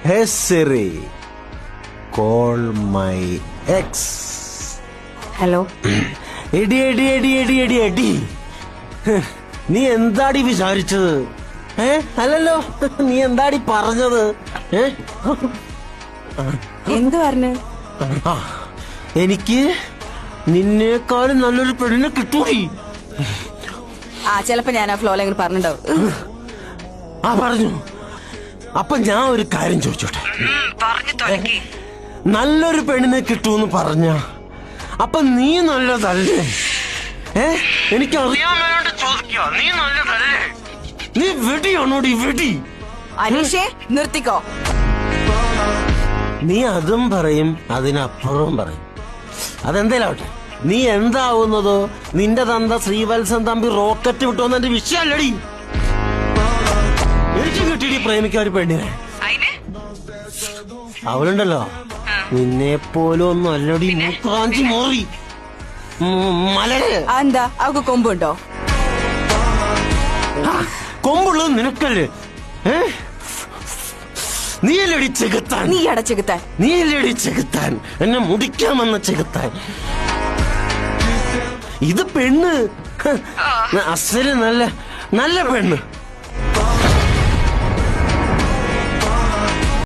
Hey Siri, call my ex. Hello. എടി എടി എടി എടി എടി എടി നീ എന്താടി വിചാരിച്ചത്? അല്ലല്ലോ, നീ എന്താടി പറഞ്ഞത്? എന്ത് പറഞ്ഞു? എനിക്ക് നിന്നേക്കാളും നല്ലൊരു പെണ്ണിനെ കിട്ടൂടി. ചിലപ്പോ ഞാൻ ആ ഫ്ലോയിൽ പറഞ്ഞിട്ടുണ്ടാവും. പറഞ്ഞു. അപ്പൊ ഞാൻ ഒരു കാര്യം ചോദിച്ചോട്ടെ, നല്ലൊരു പെണ്ണിനെ കിട്ടൂന്ന് പറഞ്ഞ അപ്പൊ നീ നല്ലതല്ലേ? എനിക്കറിയാൻ വേണ്ടി ചോദിക്കുക, നീ നല്ലതല്ലേ? നീ വെടിയാണോടി വെടി? അനീഷേ, നിർത്തിക്കോ. നീ അതും പറയും, അതിനപ്പുറവും പറയും. അതെന്തേലാവട്ടെ, നീ എന്താവുന്നതോ നിന്റെ തന്ത ശ്രീവത്സൻ തമ്പി റോക്കറ്റ് വിട്ടോന്ന് എന്റെ വിഷയല്ലടി. എനിക്ക് കിട്ടിയിടി പ്രേമിക്കാൻ ഒരു പെണ്ണിനെ. അവളുണ്ടല്ലോ, നിന്നെ പോലും ഒന്നും അല്ലടി മൂക്കാഞ്ചി മോറി മലര്. എന്താ അവക്ക് കൊമ്പുണ്ടോ? കൊമ്പുള്ളത് നിനക്കല്ലേ? നീയല്ലടി ചെകുത്താൻ. നീ അടച്ചെകുത്താൻ. നീയല്ലടി ചെകുത്താൻ, എന്നെ മുടിക്കാമെന്ന ചെകുത്താൻ. ഇത് പെണ്ണ്, അസല് നല്ല നല്ല പെണ്ണ്.